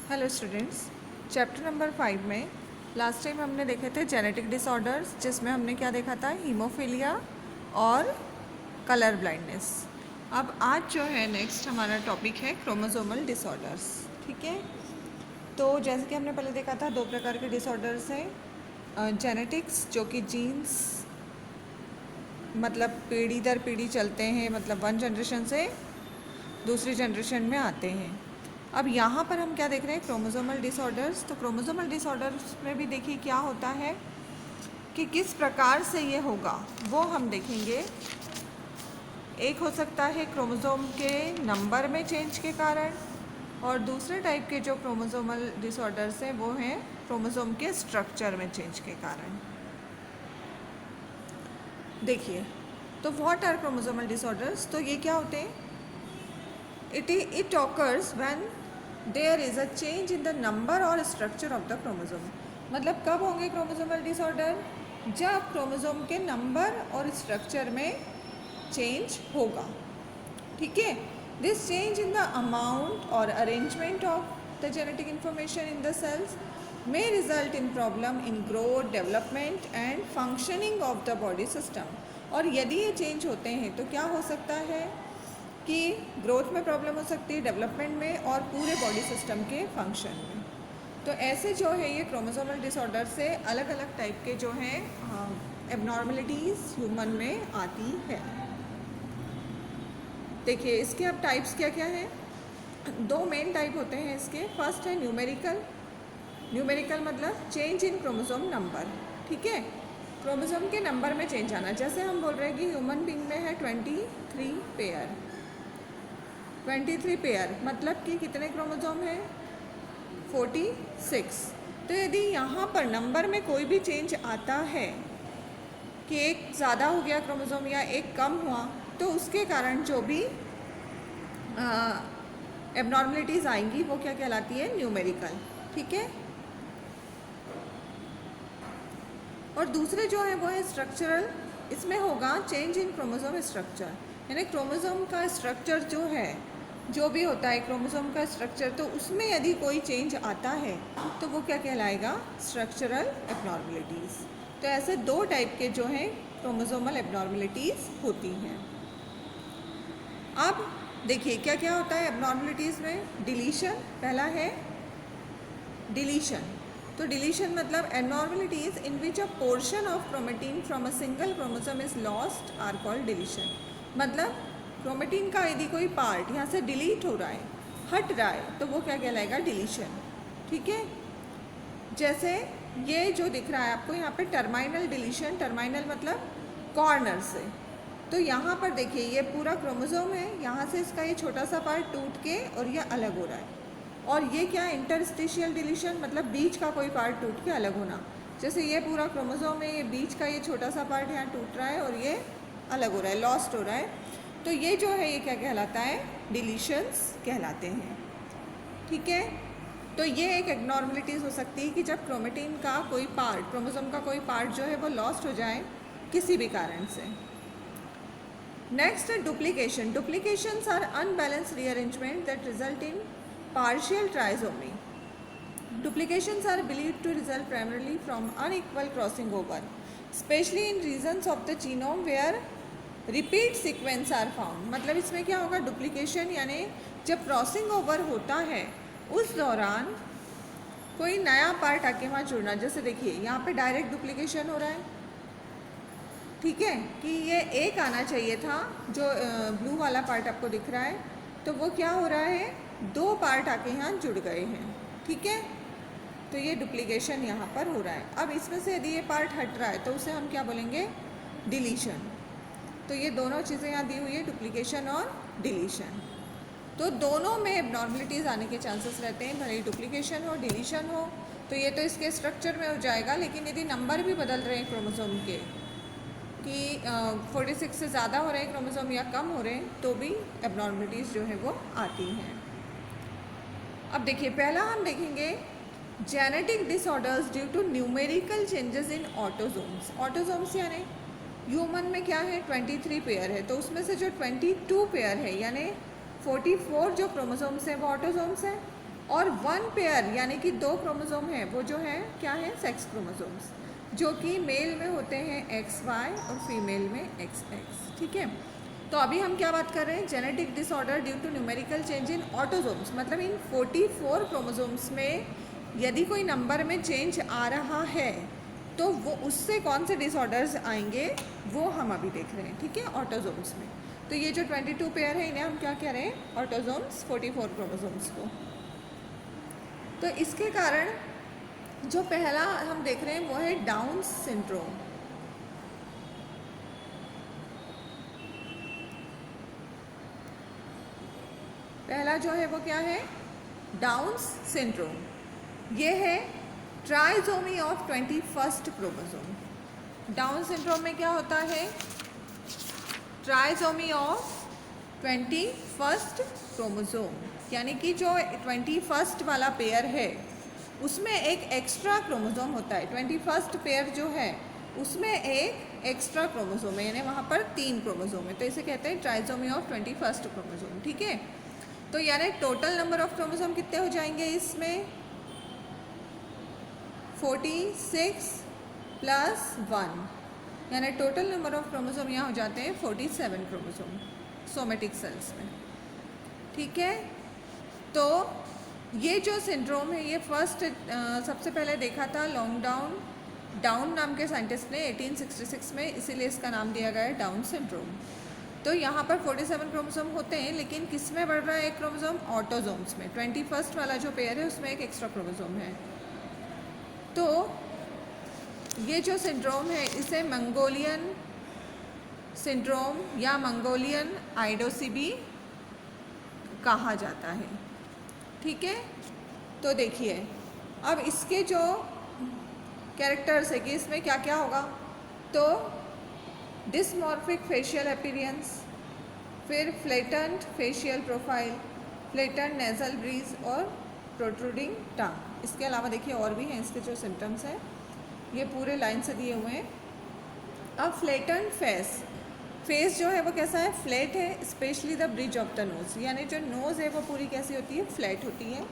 Hello students, chapter number 5 में last time हमने देखे थे जेनेटिक डिसऑर्डर्स, जिसमें हमने क्या देखा था, हीमोफीलिया और कलर ब्लाइंडनेस। अब आज जो है नेक्स्ट हमारा टॉपिक है क्रोमोसोमल डिसऑर्डर्स। ठीक है, तो जैसे कि हमने पहले देखा था, दो प्रकार के डिसऑर्डर्स हैं। जेनेटिक्स, जो कि जीन्स मतलब पीढ़ी दर पीढ़ी चलते हैं, मतलब वन जनरेशन से दूसरी जनरेशन में आते हैं। अब यहाँ पर हम क्या देख रहे हैं, क्रोमोसोमल डिसऑर्डर्स। तो क्रोमोसोमल डिसऑर्डर्स में भी देखिए क्या होता है कि किस प्रकार से ये होगा वो हम देखेंगे। एक हो सकता है क्रोमोसोम के नंबर में चेंज के कारण, और दूसरे टाइप के जो क्रोमोसोमल डिसऑर्डर्स हैं वो हैं क्रोमोसोम के स्ट्रक्चर में चेंज के कारण। देखिए, तो व्हाट आर क्रोमोसोमल डिसऑर्डर्स? तो ये क्या होते हैं? It occurs when there is a change in the number or structure of the chromosome। मतलब कब होंगे क्रोमोसोमल डिसऑर्डर? जब क्रोमोसोम के नंबर और स्ट्रक्चर में चेंज होगा। ठीक है, this change in the amount और arrangement of the genetic information in the cells may result in problem in growth, development and functioning of the body system। और यदि ये चेंज होते हैं तो क्या हो सकता है कि ग्रोथ में प्रॉब्लम हो सकती है, डेवलपमेंट में और पूरे बॉडी सिस्टम के फंक्शन में। तो ऐसे जो है ये क्रोमोसोमल डिसऑर्डर से अलग अलग टाइप के जो हैं एबनॉर्मलिटीज़ ह्यूमन में आती है। देखिए, इसके अब टाइप्स क्या क्या हैं। दो मेन टाइप होते हैं इसके। फर्स्ट है न्यूमेरिकल। न्यूमेरिकल मतलब चेंज इन क्रोमोसोम नंबर। ठीक है, क्रोमोसोम के नंबर में चेंज आना। जैसे हम बोल रहे हैं कि ह्यूमन बीइंग में है 23 पेयर। 23 पेयर मतलब कि कितने क्रोमोसोम हैं? 46। तो यदि यहाँ पर नंबर में कोई भी चेंज आता है कि एक ज़्यादा हो गया क्रोमोसोम या एक कम हुआ, तो उसके कारण जो भी एबनॉर्मलिटीज़ आएंगी वो क्या कहलाती है? न्यूमेरिकल। ठीक है, और दूसरे जो है वो है स्ट्रक्चरल। इसमें होगा चेंज इन क्रोमोसोम स्ट्रक्चर, यानी क्रोमोसोम का स्ट्रक्चर जो है, जो भी होता है क्रोमोसोम का स्ट्रक्चर, तो उसमें यदि कोई चेंज आता है तो वो क्या कहलाएगा? Structural abnormalities. तो ऐसे दो टाइप के जो हैं क्रोमोसोमल एबनॉर्मलिटीज़ होती हैं। अब देखिए क्या क्या होता है एबनॉर्मलिटीज़ में। डिलीशन पहला है, डिलीशन। तो डिलीशन मतलब abnormalities in which a portion of chromatin from a single chromosome is lost are called deletion. मतलब क्रोमेटिन का यदि कोई पार्ट यहाँ से डिलीट हो रहा है, हट रहा है, तो वो क्या कहलाएगा? डिलीशन। ठीक है, जैसे ये जो दिख रहा है आपको यहाँ पे टर्माइनल डिलीशन। टर्माइनल मतलब कॉर्नर से। तो यहाँ पर देखिए ये पूरा क्रोमोसोम है, यहाँ से इसका ये छोटा सा पार्ट टूट के और ये अलग हो रहा है। और ये क्या है? इंटरस्टिशियल डिलीशन, मतलब बीच का कोई पार्ट टूट के अलग होना। जैसे ये पूरा क्रोमोसोम है, ये बीच का ये छोटा सा पार्ट यहाँ टूट रहा है और ये अलग हो रहा है, लॉस्ट हो रहा है। तो ये जो है ये क्या कहलाता है? डिलीशंस कहलाते हैं। ठीक है, तो ये एक एबनॉर्मलिटीज़ हो सकती है कि जब क्रोमेटिन का कोई पार्ट, क्रोमोसोम का कोई पार्ट जो है वो लॉस्ट हो जाए किसी भी कारण से। नेक्स्ट है duplication. Duplications are unbalanced rearrangement that result in partial trisomy। Duplications are believed to result primarily from unequal crossing over, especially in regions of the genome where repeat sequence are found। मतलब इसमें क्या होगा? Duplication यानी जब crossing over होता है उस दौरान कोई नया पार्ट आके वहाँ जुड़ना। जैसे देखिए यहाँ पे डायरेक्ट डुप्लीकेशन हो रहा है, ठीक है, कि ये एक आना चाहिए था, जो ब्लू वाला पार्ट आपको दिख रहा है, तो वो क्या हो रहा है? दो पार्ट आके यहाँ जुड़ गए हैं। ठीक है, तो ये डुप्लीकेशन यहाँ पर हो रहा है। अब इसमें से यदि ये पार्ट हट रहा है तो उसे हम क्या बोलेंगे? डिलीशन। तो ये दोनों चीज़ें यहाँ दी हुई है, डुप्लीकेशन और डिलीशन। तो दोनों में एबनॉर्मलिटीज़ आने के चांसेस रहते हैं, भले ही डुप्लीकेशन हो डिलीशन हो। तो ये तो इसके स्ट्रक्चर में हो जाएगा, लेकिन यदि नंबर भी बदल रहे हैं क्रोमोसोम के, कि 46 से ज़्यादा हो रहे हैं क्रोमोसोम या कम हो रहे हैं, तो भी एबनॉर्मलिटीज़ जो है वो आती हैं। अब देखिए पहला हम देखेंगे genetic disorders due to numerical changes in autosomes. Autosomes यानी ह्यूमन में क्या है? 23 पेयर है, तो उसमें से जो 22 पेयर है यानी 44 जो क्रोमोसोम्स हैं वो ऑटोसोम्स हैं। और 1 पेयर यानी कि 2 क्रोमोसोम है, वो जो है क्या है, सेक्स क्रोमोसोम्स, जो कि मेल में होते हैं XY और फीमेल में XX। ठीक है, तो अभी हम क्या बात कर रहे हैं, genetic disorder due to numerical change in autosomes, मतलब इन 44 क्रोमोसोम्स में यदि कोई नंबर में चेंज आ रहा है तो वो उससे कौन से डिसऑर्डर्स आएंगे वो हम अभी देख रहे हैं। ठीक है, ऑटोसोम्स में। तो ये जो 22 पेयर है इन्हें हम क्या कह रहे हैं, ऑटोसोम्स, 44 क्रोमोसोम्स को। तो इसके कारण जो पहला हम देख रहे हैं वो है डाउन सिंड्रोम। पहला जो है वो क्या है, डाउन सिंड्रोम। ये है trisomy of 21st chromosome. Down syndrome में क्या होता है, ट्राइसोमी ऑफ 21st क्रोमोसोम, यानी कि जो 21st वाला पेयर है उसमें एक एक्स्ट्रा क्रोमोसोम होता है। 21st पेयर जो है उसमें एक एक्स्ट्रा क्रोमोसोम है, यानी वहाँ पर 3 क्रोमोसोम है, तो इसे कहते हैं ट्राइसोमी ऑफ 21st क्रोमोसोम। ठीक है, तो यानी टोटल नंबर ऑफ क्रोमोसोम कितने हो जाएंगे इसमें, 46 प्लस 1, यानी टोटल नंबर ऑफ क्रोमोसोम यहाँ हो जाते हैं 47 क्रोमोसोम सोमेटिक सेल्स में। ठीक है, तो ये जो सिंड्रोम है ये फर्स्ट सबसे पहले देखा था डाउन नाम के साइंटिस्ट ने 1866 में, इसीलिए इसका नाम दिया गया है डाउन सिंड्रोम। तो यहाँ पर 47 क्रोमोसोम होते हैं, लेकिन किस में बढ़ रहा है एक क्रोमोसोम, ऑटोसोम्स में। 21st वाला जो पेयर है उसमें एक एक्स्ट्रा क्रोमोसोम है। तो ये जो सिंड्रोम है इसे मंगोलियन सिंड्रोम या मंगोलियन आइडोसी भी कहा जाता है। ठीक है, तो देखिए अब इसके जो कैरेक्टर्स है कि इसमें क्या क्या होगा, तो डिसमॉर्फिक फेशियल अपीयरेंस, फिर flattened facial profile, flattened nasal bridge और प्रोट्रूडिंग टंग। इसके अलावा देखिए और भी हैं इसके जो सिम्टम्स हैं, ये पूरे लाइन से दिए हुए हैं। अब फ्लैटेंड फेस जो है वो कैसा है, फ्लैट है, specially the bridge of the nose, यानी जो नोज़ है वो पूरी कैसी होती है, फ्लैट होती है।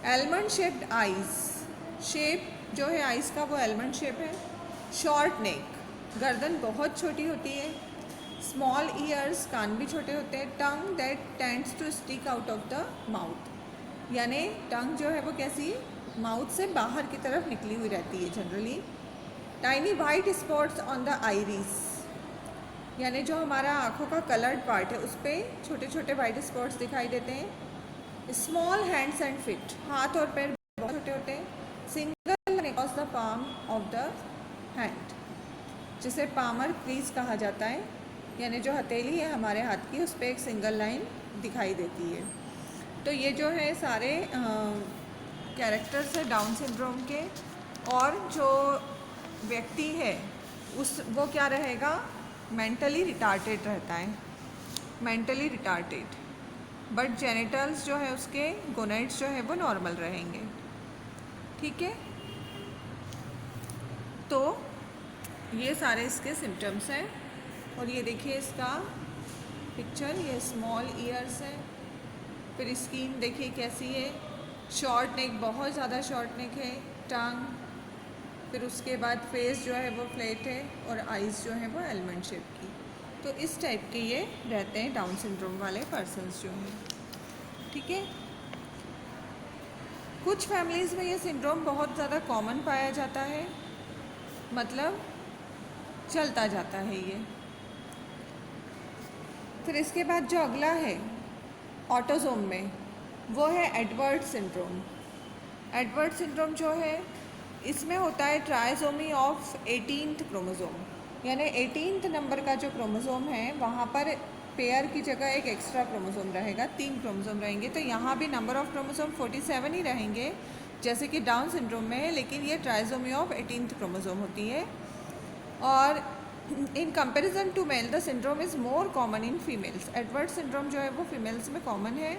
एलमंड शेप्ड आइज़, शेप जो है आइज़ का वो एलमंड शेप है। शॉर्ट नेक, गर्दन बहुत छोटी होती है। स्मॉल ईयर्स, कान भी छोटे होते हैं। Tongue that tends to stick out of the mouth, यानी टंग जो है वो कैसी, माउथ से बाहर की तरफ निकली हुई रहती है generally. Tiny white spots on the iris, यानी जो हमारा आँखों का कलर्ड पार्ट है उस पर छोटे छोटे वाइट स्पॉट्स दिखाई देते हैं। स्मॉल हैंड्स एंड फिट, हाथ और पैर बहुत छोटे होते हैं। Single across the palm of the hand, जिसे पामर क्रीज कहा जाता है, यानी जो हथेली है हमारे हाथ की उस पर एक सिंगल लाइन दिखाई देती है। तो ये जो है सारे कैरेक्टर्स है डाउन सिंड्रोम के। और जो व्यक्ति है वो क्या रहेगा, मेंटली रिटार्टेड रहता है, मेंटली रिटार्टेड, बट जेनिटल्स जो है उसके गोनेड्स जो है वो नॉर्मल रहेंगे। ठीक है, तो ये सारे इसके सिम्टम्स हैं। और ये देखिए इसका पिक्चर, ये स्मॉल ईयर्स है, फिर स्किन देखिए कैसी है, शॉर्ट नेक, बहुत ज़्यादा शॉर्ट नेक है, टंग, फिर उसके बाद फेस जो है वो फ्लैट है और आइज़ जो है वो एलमंड शेप की। तो इस टाइप के ये रहते हैं डाउन सिंड्रोम वाले पर्सन्स जो हैं। ठीक है, कुछ फैमिलीज़ में ये सिंड्रोम बहुत ज़्यादा कॉमन पाया जाता है, मतलब चलता जाता है ये। फिर इसके बाद जो अगला है ऑटोसोम में, वो है एडवर्ड सिंड्रोम। एडवर्ड सिंड्रोम जो है इसमें होता है ट्राइसोमी ऑफ 18th क्रोमोसोम, यानी 18th नंबर का जो क्रोमोसोम है वहाँ पर पेयर की जगह एक एक्स्ट्रा क्रोमोसोम रहेगा, 3 क्रोमोसोम रहेंगे। तो यहाँ भी नंबर ऑफ क्रोमोसोम 47 ही रहेंगे जैसे कि डाउन सिंड्रोम में है, लेकिन ये ट्राइसोमी ऑफ 18th क्रोमोसोम होती है। और in comparison to male the syndrome is more common in females. Edward syndrome जो है वो फीमेल्स में कॉमन है।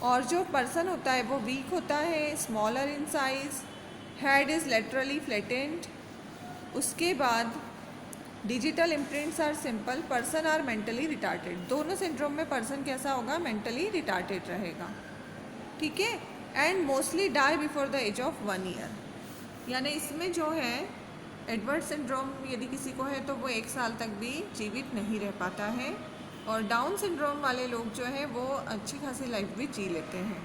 और जो पर्सन होता है वो वीक होता है, smaller in size, head is laterally flattened. उसके बाद digital imprints are simple, person are mentally retarded. दोनों सिंड्रोम में पर्सन कैसा होगा, मेंटली रिटार्टेड रहेगा। ठीक है, and mostly die before the age of 1 year. यानी इसमें जो है एडवर्ड सिंड्रोम यदि किसी को है तो वो 1 साल तक भी जीवित नहीं रह पाता है, और डाउन सिंड्रोम वाले लोग जो है वो अच्छी खासी लाइफ भी जी लेते हैं।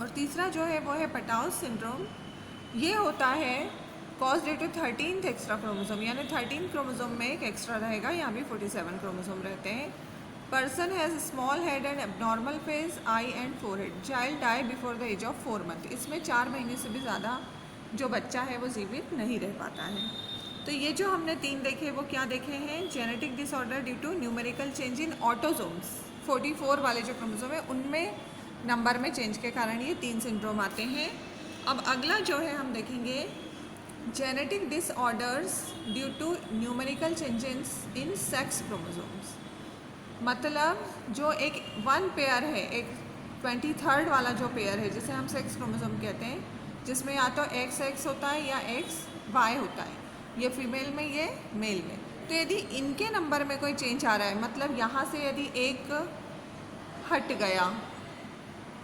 और तीसरा जो है वो है पटाउस सिंड्रोम। ये होता है cause due to 13th extra chromosome, यानी 13 क्रोमोसोम में एक एक्स्ट्रा रहेगा, यहाँ भी 47 क्रोमोसोम रहते हैं। Person has small head and abnormal face, eye and forehead. Child die before the age of 4 month. इसमें 4 महीने से भी ज़्यादा जो बच्चा है वो जीवित नहीं रह पाता है। तो ये जो हमने 3 देखे वो क्या देखे हैं? Genetic disorder due to numerical change in autosomes, 44 वाले जो क्रोमोसोम है उनमें नंबर में चेंज के कारण ये 3 सिंड्रोम आते हैं। अब अगला जो है हम देखेंगे genetic disorders due to numerical changes in sex chromosomes. मतलब जो एक 1 पेयर है, एक 23rd वाला जो पेयर है जिसे हम सेक्स क्रोमोसोम कहते हैं, जिसमें या तो XX होता है या XY होता है, ये फीमेल में ये मेल में। तो यदि इनके नंबर में कोई चेंज आ रहा है, मतलब यहाँ से यदि एक हट गया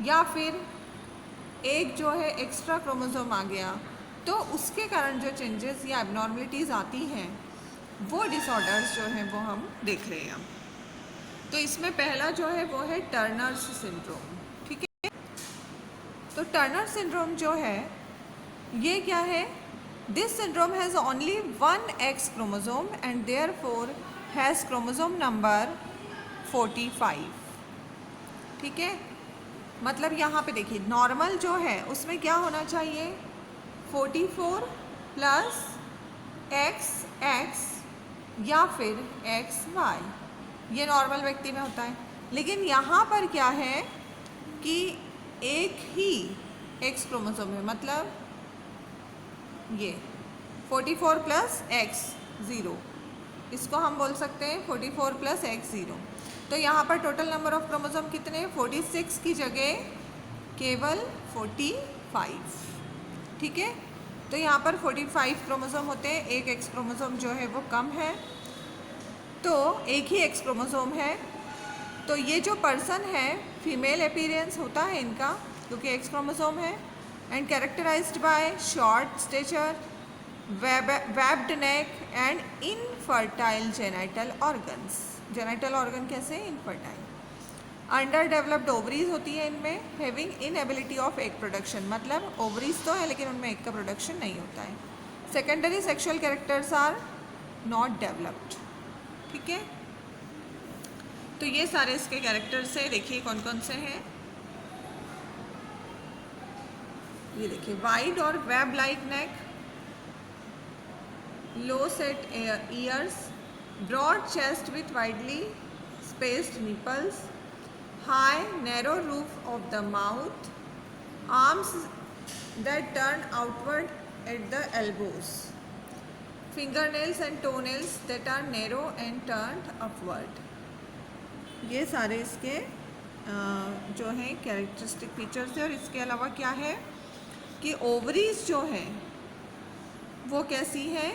या फिर एक जो है एक्स्ट्रा क्रोमोसोम आ गया, तो उसके कारण जो चेंजेस या एबनॉर्मलिटीज़ आती हैं वो डिसऑर्डर्स जो हैं वो हम देख रहे हैं। तो इसमें पहला जो है वो है टर्नर्स सिंड्रोम। ठीक है, तो टर्नर सिंड्रोम जो है ये क्या है? This syndrome has only 1 X chromosome and therefore has chromosome number 45। ठीक है, मतलब यहाँ पे देखिए नॉर्मल जो है उसमें क्या होना चाहिए? 44 प्लस XX या फिर XY, ये नॉर्मल व्यक्ति में होता है। लेकिन यहाँ पर क्या है कि एक ही X क्रोमोसोम है, मतलब ये 44 प्लस X 0, इसको हम बोल सकते हैं 44 प्लस X 0। तो यहाँ पर टोटल नंबर ऑफ क्रोमोसोम कितने? 46 की जगह केवल 45। ठीक है, तो यहाँ पर 45 क्रोमोसोम होते हैं, एक X क्रोमोसोम जो है वो कम है, तो एक ही X क्रोमोसोम है। तो ये जो पर्सन है फीमेल अपीयरेंस होता है इनका, क्योंकि X क्रोमोसोम है, and characterized by short stature, webbed neck and infertile genital organs. Genital organ कैसे? इनफर्टाइल। अंडर डेवलप्ड ओवरीज होती है इनमें, having inability of egg production, मतलब ओवरीज तो है लेकिन उनमें एग का प्रोडक्शन नहीं होता है। Secondary sexual characters are not developed. ठीक है, तो ये सारे इसके कैरेक्टर्स है। देखिए कौन कौन से हैं। ये देखिए वाइड और web like neck, low set ears, broad chest with widely spaced nipples, high narrow roof of the mouth, arms that turn outward at the elbows, fingernails and toenails that are narrow and turned upward। ये सारे इसके जो हैं characteristic features है। और इसके अलावा क्या है कि ओवरीज जो हैं वो कैसी हैं?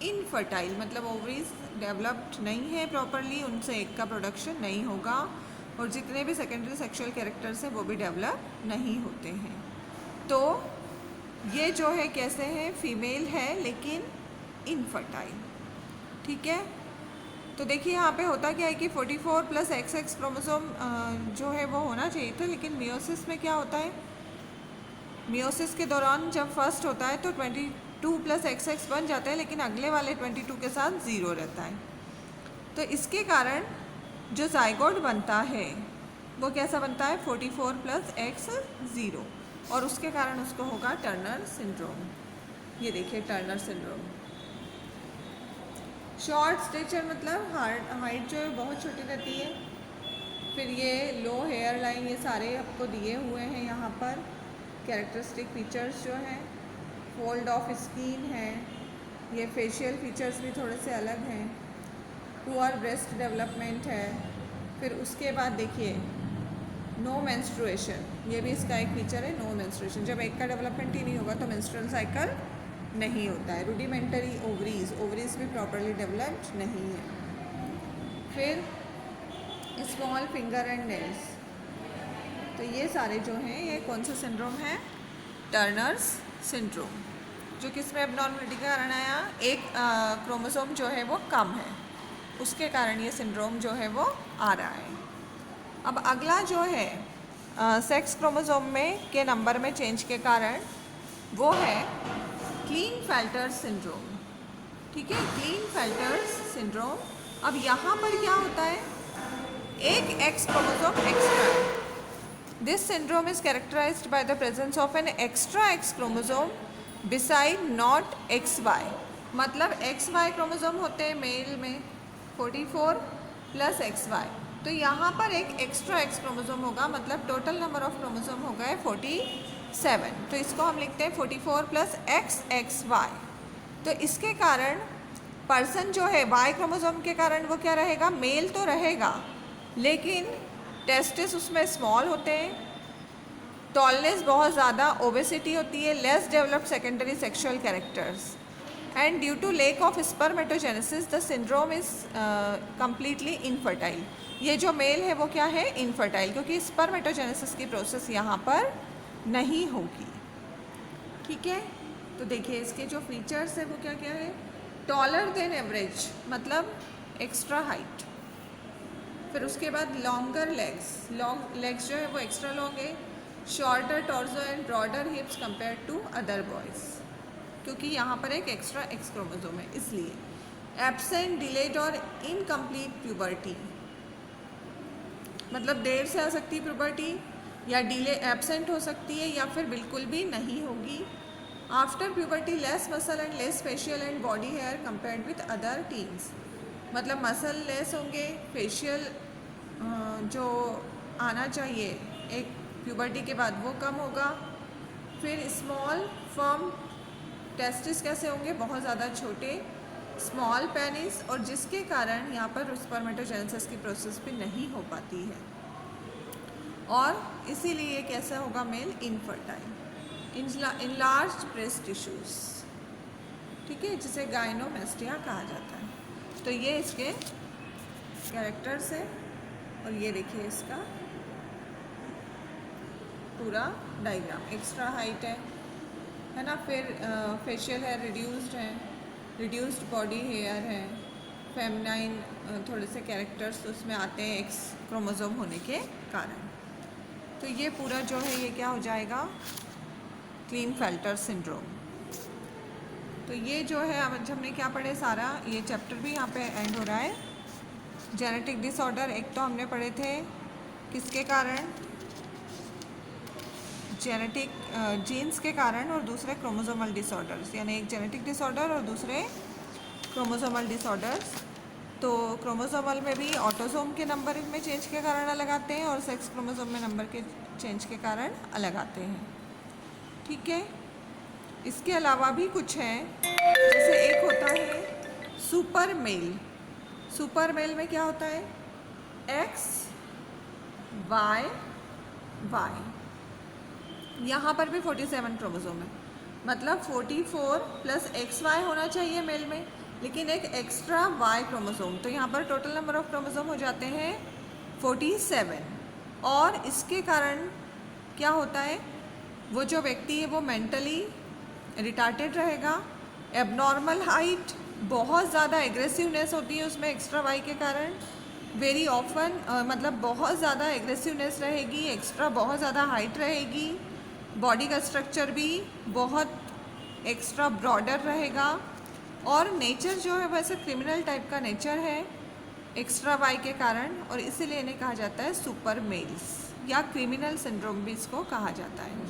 इनफर्टाइल, मतलब ओवरीज डेवलप्ड नहीं है प्रॉपरली, उनसे एग का प्रोडक्शन नहीं होगा, और जितने भी सेकेंडरी सेक्सुअल कैरेक्टर्स हैं वो भी डेवलप नहीं होते हैं। तो ये जो है कैसे हैं? फीमेल है लेकिन इनफर्टाइल। ठीक है, तो देखिए यहाँ पे होता क्या है कि 44 प्लस XX क्रोमोसोम जो है वो होना चाहिए था, लेकिन मियोसिस में क्या होता है? मियोसिस के दौरान जब फर्स्ट होता है तो 22 प्लस XX बन जाता है, लेकिन अगले वाले 22 के साथ 0 रहता है। तो इसके कारण जो जाइगोट बनता है वो कैसा बनता है? 44 प्लस X 0, और उसके कारण उसको होगा टर्नर सिंड्रोम। ये देखिए टर्नर सिंड्रोम। शॉर्ट स्टेचर मतलब हाइट जो है बहुत छोटी रहती है। फिर ये लो हेयर लाइन, ये सारे आपको दिए हुए हैं यहाँ पर कैरेक्टरिस्टिक फीचर्स जो हैं। फोल्ड ऑफ स्किन है, ये फेशियल फीचर्स भी थोड़े से अलग हैं। पुअर ब्रेस्ट डेवलपमेंट है। फिर उसके बाद देखिए नो मेंस्ट्रुएशन, ये भी इसका एक फीचर है, नो मेंस्ट्रुएशन। जब एग का डेवलपमेंट ही नहीं होगा तो मेंस्ट्रुअल साइकिल नहीं होता है। रूडिमेंटरी ओवरीज, ओवरीज भी प्रॉपरली डेवलप्ड नहीं है। फिर स्मॉल फिंगर एंड नेल्स, तो ये सारे जो हैं ये कौन सा सिंड्रोम है? टर्नर्स सिंड्रोम, जो किसमें एबनॉर्मलिटी का कारण आया? एक क्रोमोसोम जो है वो कम है, उसके कारण ये सिंड्रोम जो है वो आ रहा है। अब अगला जो है सेक्स क्रोमोसोम में के नंबर में चेंज के कारण, वो है क्लीनफेल्टर सिंड्रोम। ठीक है, क्लीनफेल्टर सिंड्रोम। अब यहाँ पर क्या होता है? एक X chromosome extra. This syndrome is characterized by the presence of an extra X chromosome beside not X Y. मतलब एक्स वाई क्रोमोसोम होते हैं मेल में 44 प्लस एक्स वाई, तो यहाँ पर एक एक्स्ट्रा एक्स क्रोमोसोम होगा, मतलब टोटल नंबर ऑफ क्रोमोसोम हो गए 47। तो इसको हम लिखते हैं 44 प्लस एक्स एक्स वाई। तो इसके कारण पर्सन जो है वाई क्रोमोसोम के कारण वो क्या रहेगा? मेल तो रहेगा, लेकिन टेस्टिस उसमें स्मॉल होते हैं, टॉलनेस बहुत ज़्यादा, ओबेसिटी होती है, less developed secondary sexual characters, and due to lack of spermatogenesis the syndrome is completely infertile. ये जो मेल है वो क्या है? इनफर्टाइल, क्योंकि स्पर्मेटोजेनेसिस की प्रोसेस यहाँ पर नहीं होगी। ठीक है, तो देखिए इसके जो फीचर्स है वो क्या क्या है? टॉलर देन एवरेज, मतलब एक्स्ट्रा हाइट। फिर उसके बाद लॉन्गर लेग्स, लॉन्ग लेग्स जो है वो एक्स्ट्रा लॉन्ग है। Shorter torso and broader hips compare to other boys, क्योंकि यहाँ पर एक एक्स्ट्रा एक्स क्रोमोसोम है इसलिए। एब्सेंट, डिलेड और इनकम्प्लीट प्यूबर्टी, मतलब देर से आ सकती है प्यूबर्टी, या डिले एब्सेंट हो सकती है, या फिर बिल्कुल भी नहीं होगी। After puberty less muscle and less facial and body hair compared with other teens, मतलब मसल लेस होंगे, फेशियल जो आना चाहिए एक प्यूबर्टी के बाद वो कम होगा। फिर स्मॉल फर्म टेस्टिस कैसे होंगे? बहुत ज़्यादा छोटे, स्मॉल पेनिस, और जिसके कारण यहाँ पर स्पर्मेटोजेनेसिस की प्रोसेस भी नहीं हो पाती है, और इसीलिए कैसा होगा? Male infertile. Enlarged breast tissues, ठीक है, जिसे गाइनोमेस्टिया कहा जाता है। तो ये इसके कैरेक्टर्स है, और ये देखिए इसका पूरा डायग्राम। एक्स्ट्रा हाइट है ना, फिर फेशियल हेयर रिड्यूस्ड है, रिड्यूस्ड बॉडी हेयर है, फेमिनाइन थोड़े से कैरेक्टर्स उसमें आते हैं एक्स क्रोमोसोम होने के कारण। तो ये पूरा जो है ये क्या हो जाएगा? क्लीनफेल्टर सिंड्रोम। तो ये जो है आज हमने क्या पढ़े सारा, ये चैप्टर भी यहाँ पे एंड हो रहा है। जेनेटिक डिसऑर्डर एक तो हमने पढ़े थे किसके कारण? जेनेटिक जीन्स के कारण, और दूसरे क्रोमोसोमल डिसऑर्डर्स, यानी एक जेनेटिक डिसऑर्डर और दूसरे क्रोमोसोमल डिसऑर्डर्स। तो क्रोमोसोमल में भी ऑटोसोम के नंबर में चेंज के कारण अलग आते हैं, और सेक्स क्रोमोसोम में नंबर के चेंज के कारण अलग आते हैं। ठीक है, इसके अलावा भी कुछ हैं, जैसे एक होता है सुपर मेल। सुपर मेल में क्या होता है? एक्स वाई वाई, यहाँ पर भी 47 क्रोमोसोम है, मतलब 44 प्लस एक्स वाई होना चाहिए मेल में, लेकिन एक एक्स्ट्रा वाई क्रोमोसोम, तो यहाँ पर टोटल नंबर ऑफ क्रोमोसोम हो जाते हैं 47। और इसके कारण क्या होता है? वो जो व्यक्ति है वो मेंटली रिटार्टेड रहेगा, एबनॉर्मल हाइट, बहुत ज़्यादा एग्रेसिवनेस होती है उसमें एक्स्ट्रा वाई के कारण, वेरी ऑफन मतलब बहुत ज़्यादा एग्रेसिवनेस रहेगी, एक्स्ट्रा बहुत ज़्यादा हाइट रहेगी, बॉडी का स्ट्रक्चर भी बहुत एक्स्ट्रा ब्रॉडर रहेगा, और नेचर जो है वैसे क्रिमिनल टाइप का नेचर है एक्स्ट्रा वाई के कारण, और इसीलिए इन्हें कहा जाता है सुपर मेल्स, या क्रिमिनल सिंड्रोम भी इसको कहा जाता है,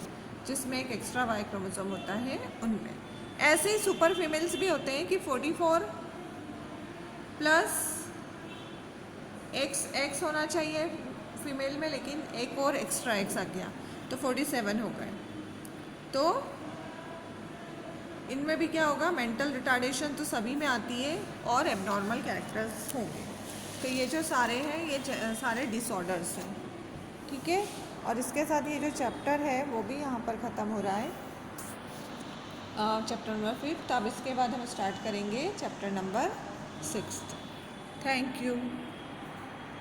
जिसमें एक एक्स्ट्रा वाई क्रोमोसोम होता है उनमें। ऐसे ही सुपर फीमेल्स भी होते हैं कि 44 प्लस एक्स होना चाहिए फीमेल में, लेकिन एक और एक्स्ट्रा एक्स आ गया तो 47 हो गए। तो इनमें भी क्या होगा? मेंटल रिटार्डेशन तो सभी में आती है, और एबनॉर्मल कैरेक्टर्स होंगे। तो ये जो सारे हैं ये सारे डिसऑर्डर्स हैं। ठीक है, और इसके साथ ये जो चैप्टर है वो भी यहाँ पर ख़त्म हो रहा है, चैप्टर नंबर 5। अब इसके बाद हम स्टार्ट करेंगे चैप्टर नंबर 6। Thank you.